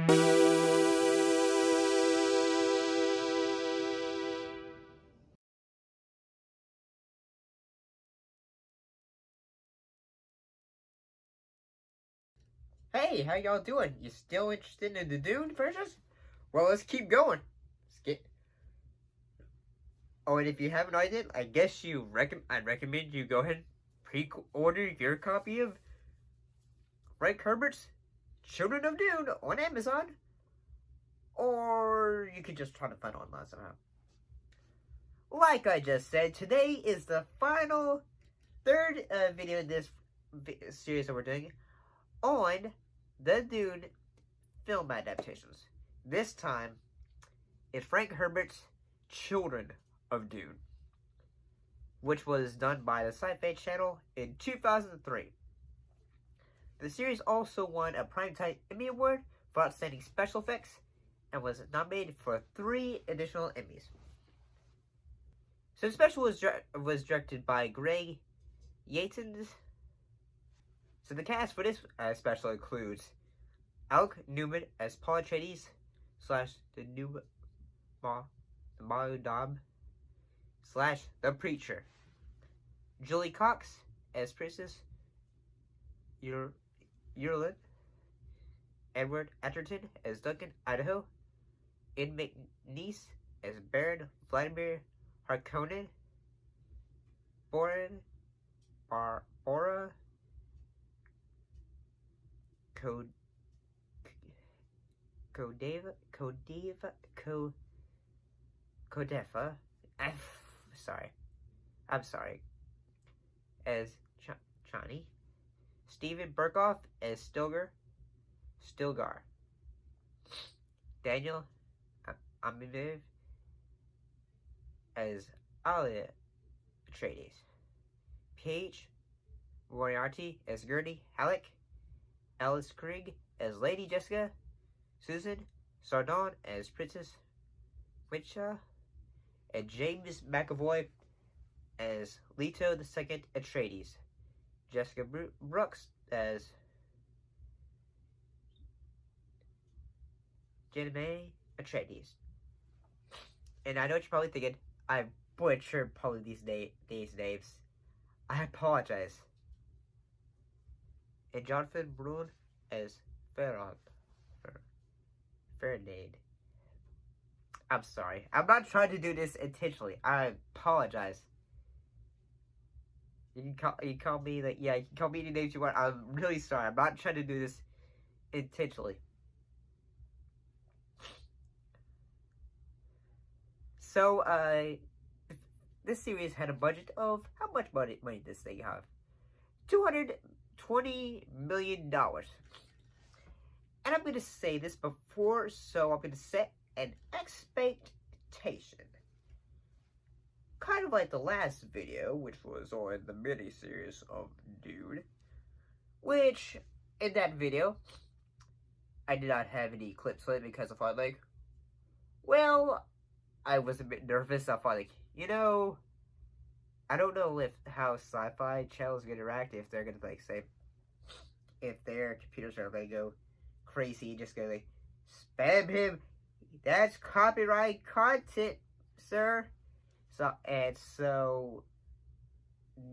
Hey, how y'all doing? You still interested in the Dune versions? Well, let's keep going. Oh, and if you haven't already, I guess I'd recommend you go ahead and pre-order your copy of Frank Herbert's Children of Dune on Amazon, or you could just try to find it online somehow. Like I just said, today is the final third video in this series that we're doing on the Dune film adaptations. This time, it's Frank Herbert's Children of Dune, which was done by the SCIFI channel in 2003. The series also won a Primetime Emmy Award for Outstanding Special Effects and was nominated for 3 additional Emmys. So the special was directed by Greg Yates. So the cast for this special includes Alec Newman as Paul Atreides / the new Maudab / the Preacher, Julie Cox as Princess Yurlin, Edward Atherton as Duncan Idaho, Ian McNeice as Baron Vladimir Harkonnen, Bora Kodefa, I'm sorry, as Chani, Stephen Burkoff as Stilgar, Daniel Aminev as Alia Atreides, Paige Moriarty as Gurney Halleck, Alice Krieg as Lady Jessica, Susan Sarandon as Princess Witcha, and James McAvoy as Leto II Atreides, Jessica Brooks as Janime Atreides. And I know what you're probably thinking, I butchered probably these names. I apologize. And Jonathan Brune as Fernand. I'm sorry. I'm not trying to do this intentionally. I apologize. You can call me like, yeah, you can call me any names you want. I'm really sorry. I'm not trying to do this intentionally. So, this series had a budget of, how much money did this thing have? $220 million. And I'm going to say this before, so I'm going to set an expectation. Kind of like the last video, which was on the miniseries of Dune. Which, in that video, I did not have any clips with it because I thought, like, well, I was a bit nervous. I thought, like, you know, I don't know how sci-fi channels are going to react if they're going to, like, say, if their computers are going to go crazy, just go, like, spam him. That's copyright content, sir. So,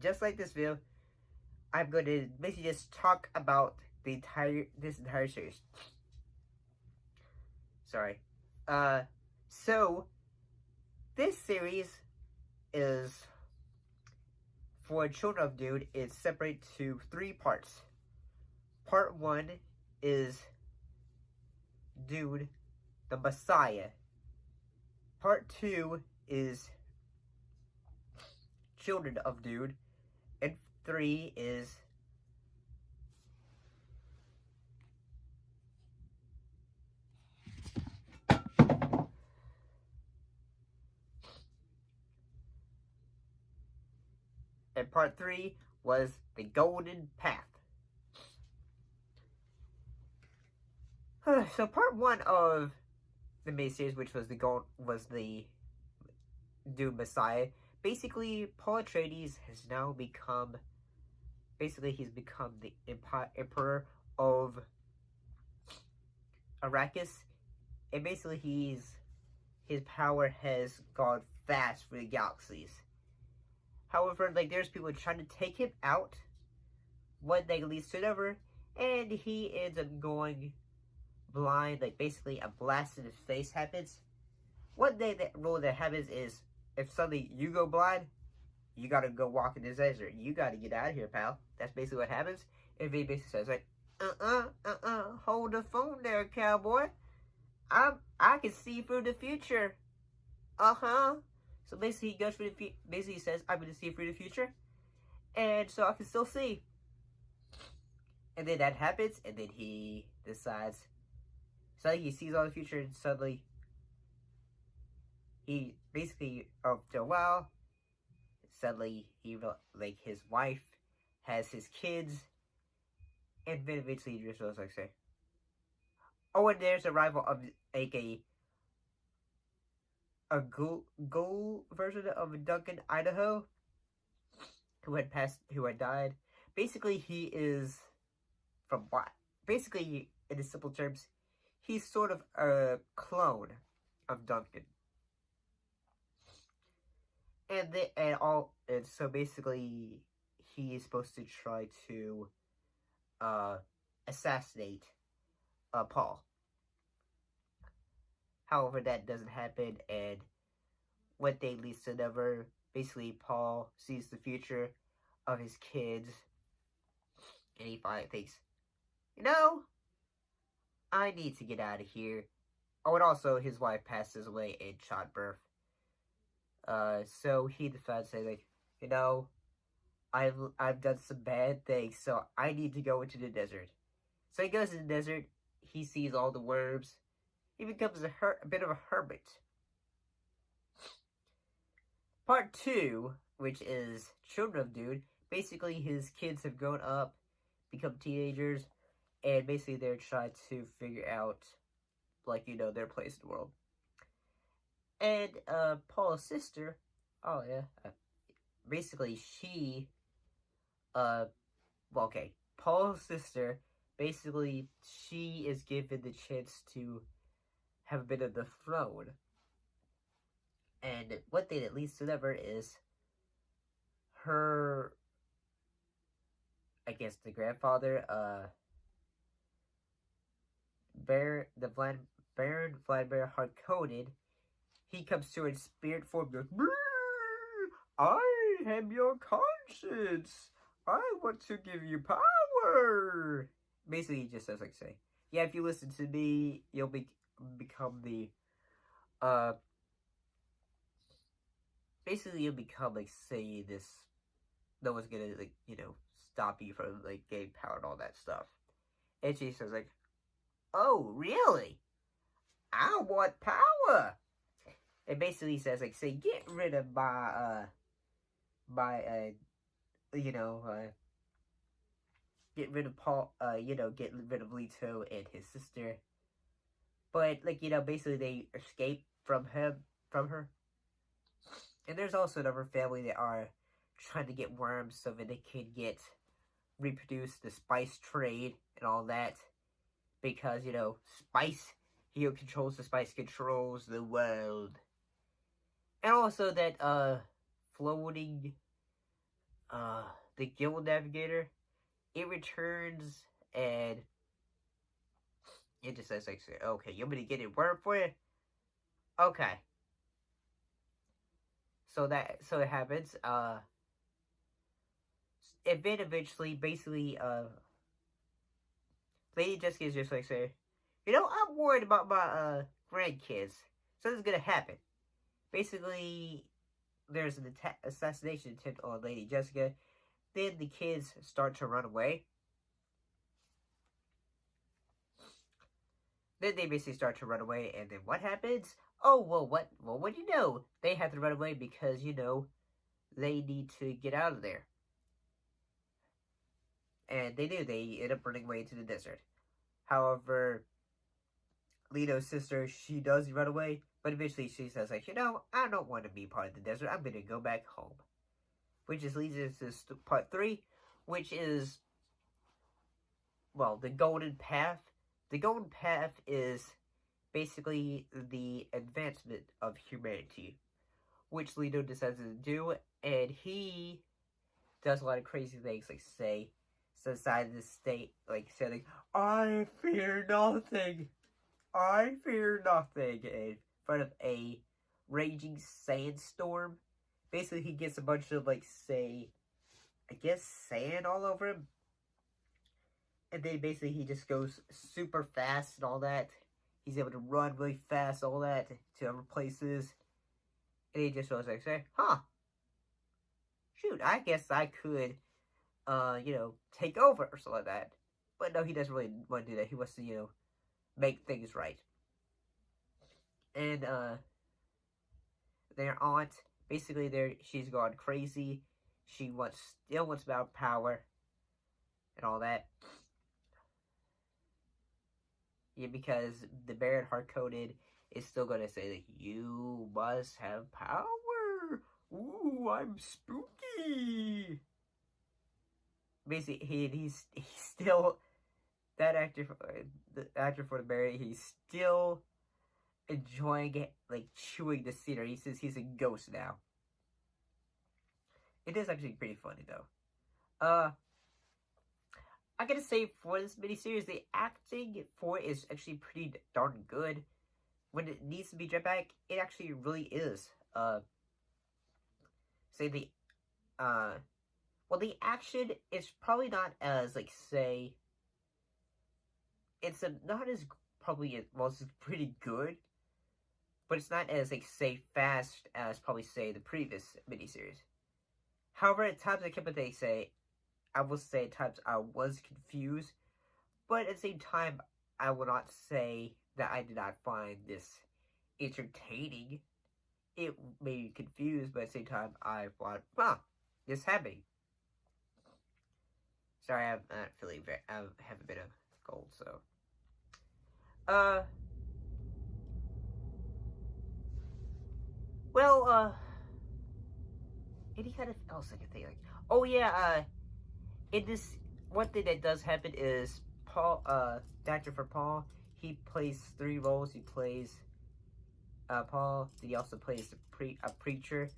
just like this video, I'm going to basically just talk about this entire series. Sorry. So, this series is, for Children of Dune, it's separated to 3 parts. Part 1 is Dune, the Messiah. Part 2 is Children of Dune, and 3 is part 3 was the Golden Path. So part 1 of the miniseries, which was the Dune Messiah. Basically, Paul Atreides has now become, he's become the Emperor of Arrakis, and basically his power has gone fast through the galaxies. However, like there's people trying to take him out. One thing leads to another, and he ends up going blind. Like basically, a blast in his face happens. One thing that rule that happens is if suddenly you go blind, you gotta go walk in the desert. You gotta get out of here, pal. That's basically what happens. And he basically says like, hold the phone there, cowboy. I can see through the future. So basically, he goes through the basically he says, I'm gonna see through the future, and so I can still see. And then that happens, and then he decides. Suddenly, he sees all the future, and suddenly, he basically after a while, suddenly he like his wife has his kids, and then eventually he just goes like say, oh, and there's a rival of like a ghoul version of Duncan, Idaho, who had died. Basically, he is from what? Basically, in simple terms, he's sort of a clone of Duncan. And so basically, he is supposed to try to assassinate Paul. However, that doesn't happen, and one thing leads to another. Basically, Paul sees the future of his kids, and he finally thinks, you know, I need to get out of here. Oh, and also, his wife passes away in childbirth. So he decides to say, like, you know, I've done some bad things, so I need to go into the desert. So he goes to the desert. He sees all the worms. He becomes a bit of a hermit. Part 2, which is Children of Dune, basically his kids have grown up, become teenagers, and basically they're trying to figure out, like, you know, their place in the world. And Paul's sister, basically she, Paul's sister, basically she is given the chance to have a bit of the throne. And one thing that leads to never is her, I guess, the grandfather, Baron Vladimir Harkonnen, he comes to her in spirit form, goes, I am your conscience. I want to give you power. Basically, he just says, like, say, yeah, if you listen to me, you'll become the, basically, you'll become, like, say, this, no one's gonna, like, you know, stop you from, like, getting power and all that stuff. And she says, like, oh, really? I want power. And basically says, like, say, get rid of my, get rid of Paul, get rid of Leto and his sister. But, like, you know, basically they escape from her. And there's also another family that are trying to get worms so that they can reproduce the spice trade and all that. Because, you know, spice, he who controls the spice controls the world. And also that, floating, the Guild Navigator, it returns, and it just says, like, okay, you want me to get a worm for you? Okay. So it happens, and then eventually, basically, Lady Jessica is just like, say, you know, I'm worried about my, grandkids. Something's gonna happen. Basically, there's an assassination attempt on Lady Jessica. Then the kids start to run away. Then they basically start to run away, and then what happens? Oh, well, what do you know? They have to run away because, you know, they need to get out of there. And they do. They end up running away into the desert. However, Leto's sister, she does run away, but eventually she says, like, you know, I don't want to be part of the desert. I'm going to go back home. Which just leads us to part 3, which is, well, the golden path. The golden path is basically the advancement of humanity, which Leto decides to do, and he does a lot of crazy things, like say, inside the state, like saying, "I fear nothing, I fear nothing," in front of a raging sandstorm. Basically, he gets a bunch of, like, say, I guess sand all over him, and then basically he just goes super fast and all that. He's able to run really fast, all that, to other places. And he just goes like, say, huh, shoot, I guess I could, take over or something like that. But no, he doesn't really want to do that. He wants to, make things right. And, their aunt, basically, she's gone crazy. She still wants about power and all that. Yeah, because the Baron hard-coded is still going to say, like, you must have power. Ooh, I'm spooky. Basically, he's still, that actor, the actor for the Baron, he's still enjoying it, like, chewing the scenery. He says he's a ghost now. It is actually pretty funny, though. I gotta say, for this miniseries, the acting for it is actually pretty darn good. When it needs to be jet back, it actually really is. Say the, well, the action is probably not as, like, say, it's not as, probably, well, it's pretty good, but it's not as, like, say, fast as probably, say, the previous miniseries. However, at times I kept I will say at times I was confused, but at the same time, I will not say that I did not find this entertaining. It made me confused, but at the same time, I thought, huh, this happening. Sorry, I'm not feeling very, I have a bit of cold, so. Well, any kind of else I can think, like, oh yeah, in this, one thing that does happen is Paul, the actor for Paul, he plays 3 roles. He plays, Paul, he also plays a preacher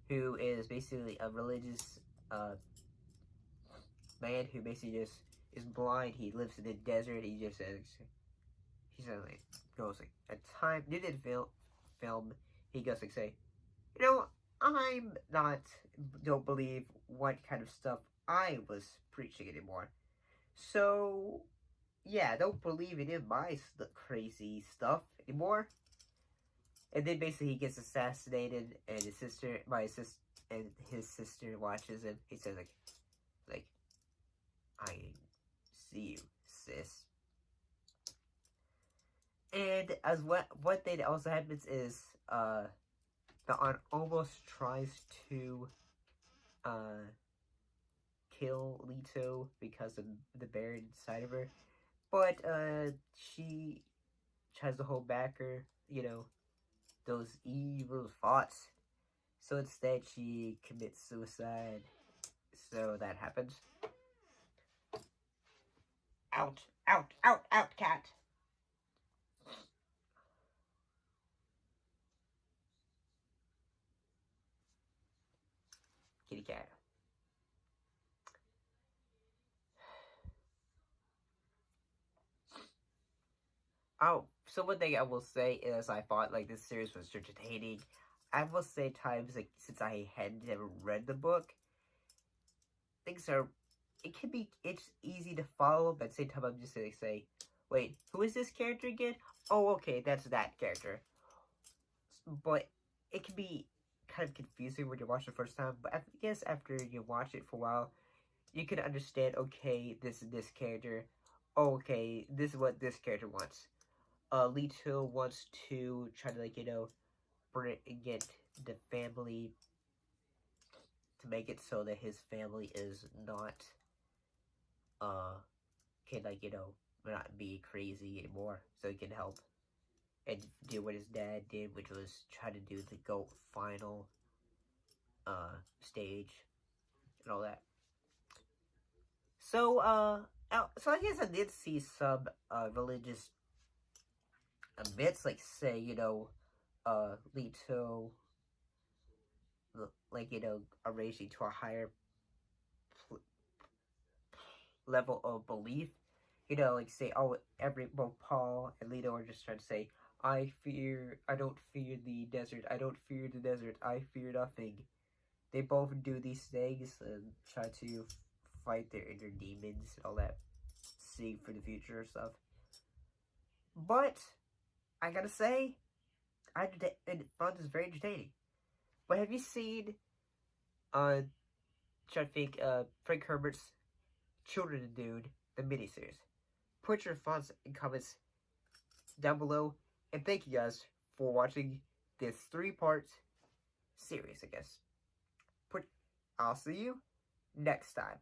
who is basically a religious, man who basically just is blind. He lives in the desert. He just says, like, goes like, at time, did it film, he goes like, say, don't believe what kind of stuff I was preaching anymore. So, yeah, don't believe in my crazy stuff anymore. And then basically he gets assassinated, and his sister watches him. He says like, I see you, sis. And as what thing also happens is, the aunt almost tries to, kill Leto because of the Baron inside of her. But, she tries to hold back her, those evil thoughts. So instead, she commits suicide. So that happens. Out, out, out, out, cat. Kitty cat. Oh, so one thing I will say is I thought, like, this series was entertaining. I will say times, like, since I had never read the book, it's easy to follow, but at the same time I'm just gonna say, wait, who is this character again? Oh, okay, that's that character. But it can be kind of confusing when you watch it the first time, but I guess after you watch it for a while, you can understand, okay, this is this character. Oh, okay, this is what this character wants. Leto wants to try to, like, get the family to make it so that his family is not, can, like, not be crazy anymore, so he can help and do what his dad did, which was try to do the GOAT final, stage and all that. So, So I guess I did see some religious bits, like say, lead to like a raising to a higher level of belief. Like say, oh, both Paul and Leto are just trying to say, I don't fear the desert. I don't fear the desert. I fear nothing. They both do these things and try to fight their inner demons and all that, see for the future and stuff. But I gotta say, I found this very entertaining. But have you seen trying to think Frank Herbert's Children of Dune, the miniseries? Put your thoughts and comments down below, and thank you guys for watching this 3-part series, I guess. I'll see you next time.